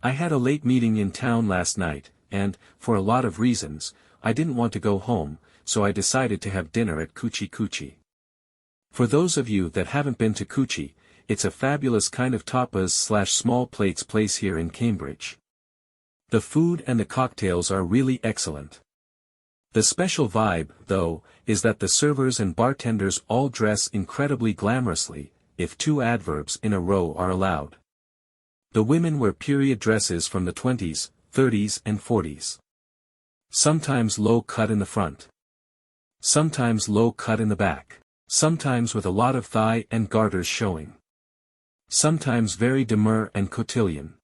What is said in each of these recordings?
I had a late meeting in town last night, and, for a lot of reasons, I didn't want to go home, so I decided to have dinner at Cuchi Cuchi. For those of you that haven't been to Cuchi, it's a fabulous kind of tapas/small plates place here in Cambridge. The food and the cocktails are really excellent. The special vibe, though, is that the servers and bartenders all dress incredibly glamorously, if two adverbs in a row are allowed. The women wear period dresses from the 20s, 30s and 40s. Sometimes low cut in the front. Sometimes low cut in the back. Sometimes with a lot of thigh and garters showing. Sometimes very demure and cotillion.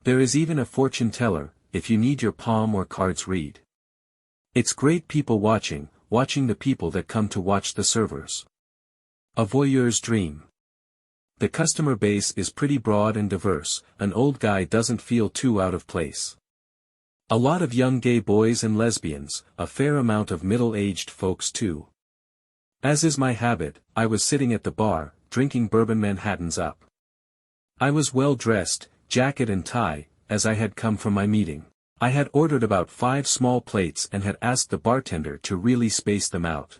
There is even a fortune teller, if you need your palm or cards read. It's great people watching the people that come to watch the servers. A voyeur's dream. The customer base is pretty broad and diverse, an old guy doesn't feel too out of place. A lot of young gay boys and lesbians, a fair amount of middle-aged folks too. As is my habit, I was sitting at the bar, drinking bourbon Manhattans up. I was well dressed, jacket and tie, as I had come from my meeting. I had ordered about 5 small plates and had asked the bartender to really space them out.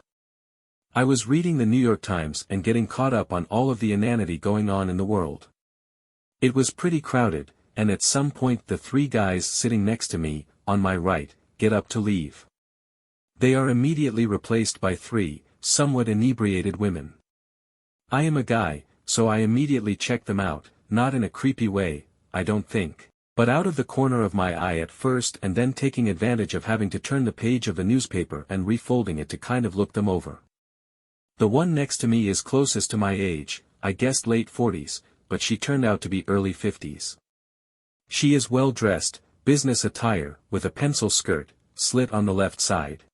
I was reading the New York Times and getting caught up on all of the inanity going on in the world. It was pretty crowded, and at some point the 3 guys sitting next to me, on my right, get up to leave. They are immediately replaced by 3, somewhat inebriated women. I am a guy, so I immediately check them out, not in a creepy way, I don't think, but out of the corner of my eye at first and then taking advantage of having to turn the page of the newspaper and refolding it to kind of look them over. The one next to me is closest to my age, I guessed late 40s, but she turned out to be early 50s. She is well dressed, business attire, with a pencil skirt, slit on the left side.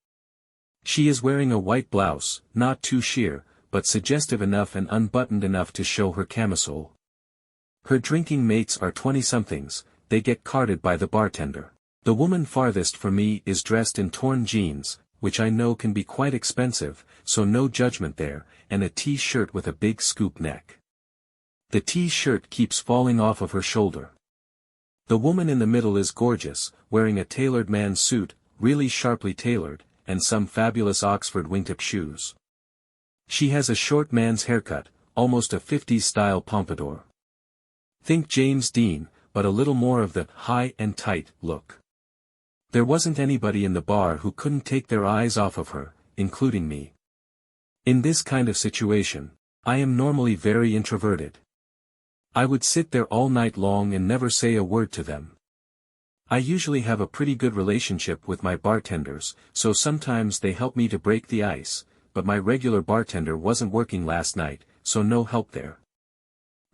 She is wearing a white blouse, not too sheer, but suggestive enough and unbuttoned enough to show her camisole. Her drinking mates are 20-somethings, they get carted by the bartender. The woman farthest from me is dressed in torn jeans, which I know can be quite expensive, so no judgment there, and a t-shirt with a big scoop neck. The t-shirt keeps falling off of her shoulder. The woman in the middle is gorgeous, wearing a tailored man's suit, really sharply tailored, and some fabulous Oxford wingtip shoes. She has a short man's haircut, almost a 50s-style pompadour. Think James Dean, but a little more of the high and tight look. There wasn't anybody in the bar who couldn't take their eyes off of her, including me. In this kind of situation, I am normally very introverted. I would sit there all night long and never say a word to them. I usually have a pretty good relationship with my bartenders, so sometimes they help me to break the ice, but my regular bartender wasn't working last night, so no help there.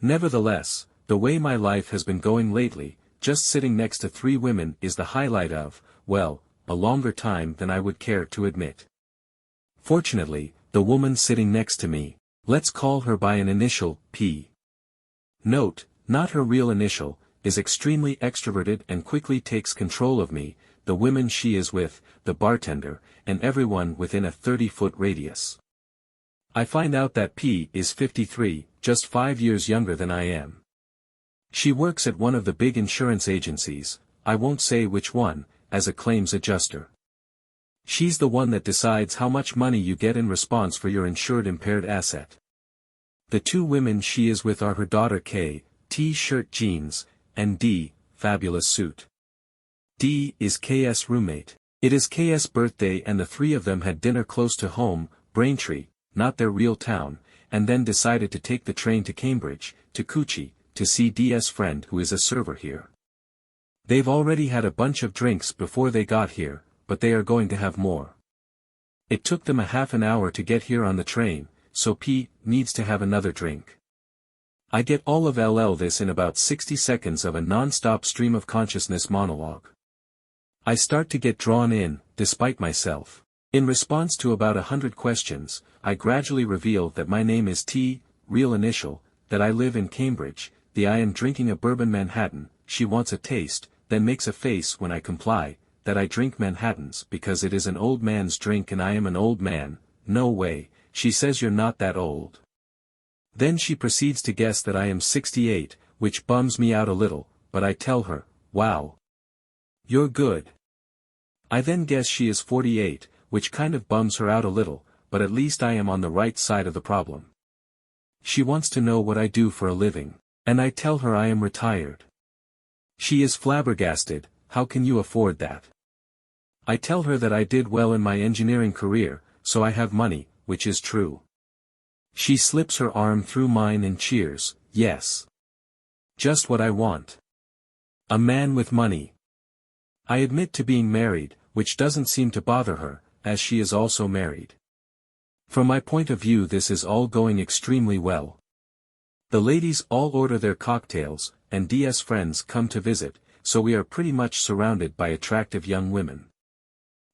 Nevertheless, the way my life has been going lately, just sitting next to 3 women is the highlight of, well, a longer time than I would care to admit. Fortunately, the woman sitting next to me, let's call her by an initial, P. Note, not her real initial, is extremely extroverted and quickly takes control of me, the women she is with, the bartender, and everyone within a 30-foot radius. I find out that P is 53, just 5 years younger than I am. She works at one of the big insurance agencies, I won't say which one, as a claims adjuster. She's the one that decides how much money you get in response for your insured impaired asset. The 2 women she is with are her daughter K, T-shirt jeans, and D, fabulous suit. D is K's roommate. It is K's birthday and the 3 of them had dinner close to home, Braintree, not their real town, and then decided to take the train to Cambridge, to Cuchi, to see D's friend who is a server here. They've already had a bunch of drinks before they got here, but they are going to have more. It took them a half an hour to get here on the train, so P needs to have another drink. I get all of this in about 60 seconds of a non-stop stream of consciousness monologue. I start to get drawn in, despite myself. In response to about 100 questions, I gradually reveal that my name is T, real initial, that I live in Cambridge, I am drinking a bourbon Manhattan, she wants a taste, then makes a face when I comply, that I drink Manhattans because it is an old man's drink and I am an old man, no way, she says you're not that old. Then she proceeds to guess that I am 68, which bums me out a little, but I tell her, wow. You're good. I then guess she is 48, which kind of bums her out a little, but at least I am on the right side of the problem. She wants to know what I do for a living, and I tell her I am retired. She is flabbergasted. How can you afford that? I tell her that I did well in my engineering career, so I have money, which is true. She slips her arm through mine and cheers, yes. Just what I want. A man with money. I admit to being married, which doesn't seem to bother her, as she is also married. From my point of view, this is all going extremely well. The ladies all order their cocktails, and DS friends come to visit, so we are pretty much surrounded by attractive young women.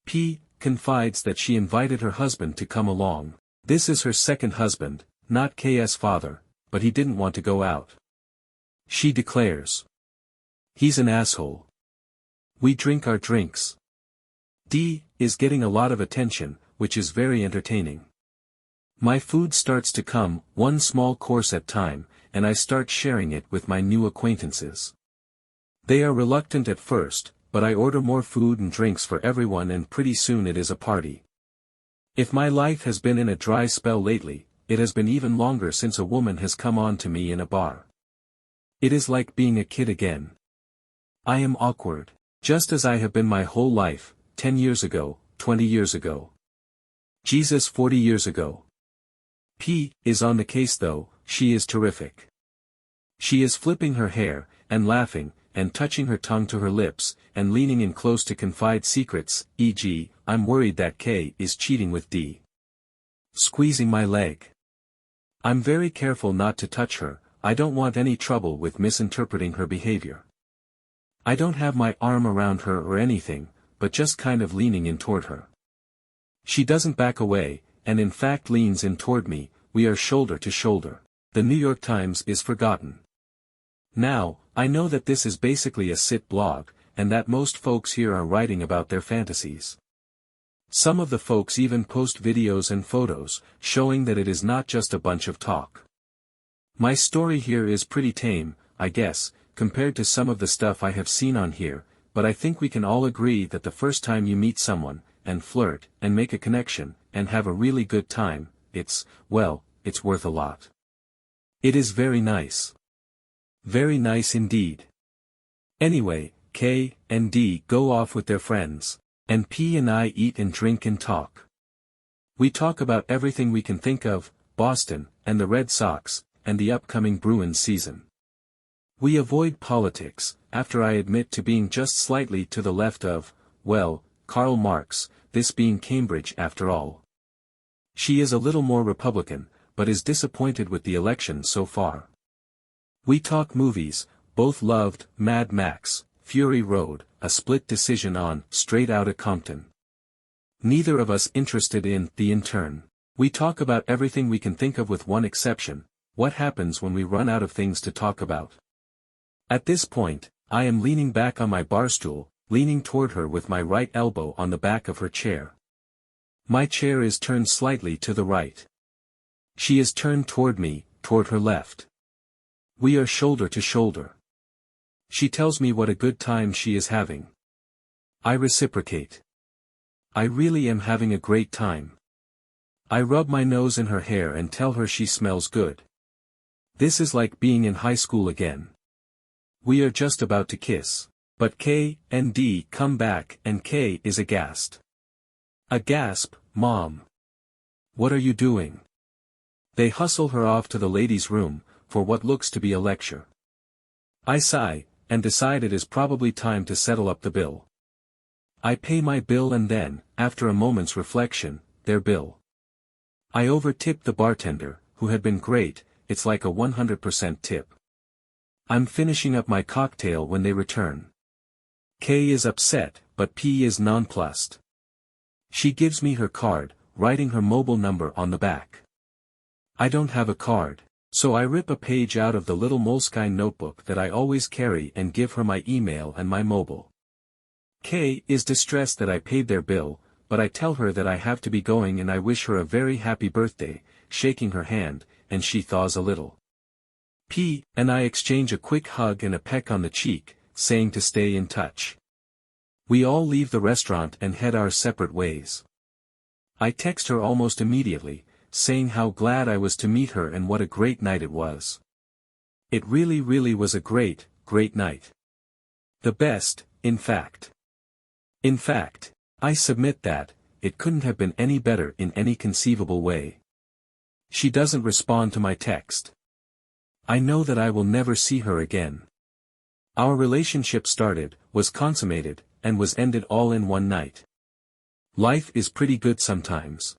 P confides that she invited her husband to come along. This is her second husband, not K's father, but he didn't want to go out. She declares. He's an asshole. We drink our drinks. D is getting a lot of attention, which is very entertaining. My food starts to come, one small course at a time, and I start sharing it with my new acquaintances. They are reluctant at first, but I order more food and drinks for everyone, and pretty soon it is a party. If my life has been in a dry spell lately, it has been even longer since a woman has come on to me in a bar. It is like being a kid again. I am awkward, just as I have been my whole life, 10 years ago, 20 years ago. Jesus, 40 years ago. P is on the case though. She is terrific. She is flipping her hair, and laughing, and touching her tongue to her lips, and leaning in close to confide secrets, e.g., I'm worried that K is cheating with D. Squeezing my leg. I'm very careful not to touch her. I don't want any trouble with misinterpreting her behavior. I don't have my arm around her or anything, but just kind of leaning in toward her. She doesn't back away, and in fact leans in toward me. We are shoulder to shoulder. The New York Times is forgotten. Now, I know that this is basically a sit blog, and that most folks here are writing about their fantasies. Some of the folks even post videos and photos, showing that it is not just a bunch of talk. My story here is pretty tame, I guess, compared to some of the stuff I have seen on here, but I think we can all agree that the first time you meet someone, and flirt, and make a connection, and have a really good time, it's worth a lot. It is very nice. Very nice indeed. Anyway, K and D go off with their friends, and P and I eat and drink and talk. We talk about everything we can think of, Boston, and the Red Sox, and the upcoming Bruins season. We avoid politics, after I admit to being just slightly to the left of, Karl Marx, this being Cambridge after all. She is a little more Republican, but is disappointed with the election so far. We talk movies. Both loved Mad Max, Fury Road, a split decision on Straight Outta Compton. Neither of us interested in The Intern. We talk about everything we can think of with one exception: what happens when we run out of things to talk about. At this point, I am leaning back on my barstool, leaning toward her with my right elbow on the back of her chair. My chair is turned slightly to the right. She is turned toward me, toward her left. We are shoulder to shoulder. She tells me what a good time she is having. I reciprocate. I really am having a great time. I rub my nose in her hair and tell her she smells good. This is like being in high school again. We are just about to kiss. But K and D come back and K is aghast. A gasp, Mom. What are you doing? They hustle her off to the ladies' room, for what looks to be a lecture. I sigh, and decide it is probably time to settle up the bill. I pay my bill and then, after a moment's reflection, their bill. I over-tipped the bartender, who had been great. It's like a 100% tip. I'm finishing up my cocktail when they return. K is upset, but P is nonplussed. She gives me her card, writing her mobile number on the back. I don't have a card, so I rip a page out of the little moleskine notebook that I always carry and give her my email and my mobile. K is distressed that I paid their bill, but I tell her that I have to be going and I wish her a very happy birthday, shaking her hand, and she thaws a little. P and I exchange a quick hug and a peck on the cheek, saying to stay in touch. We all leave the restaurant and head our separate ways. I text her almost immediately, saying how glad I was to meet her and what a great night it was. It really was a great night. The best, in fact. In fact, I submit that, it couldn't have been any better in any conceivable way. She doesn't respond to my text. I know that I will never see her again. Our relationship started, was consummated, and was ended all in one night. Life is pretty good sometimes.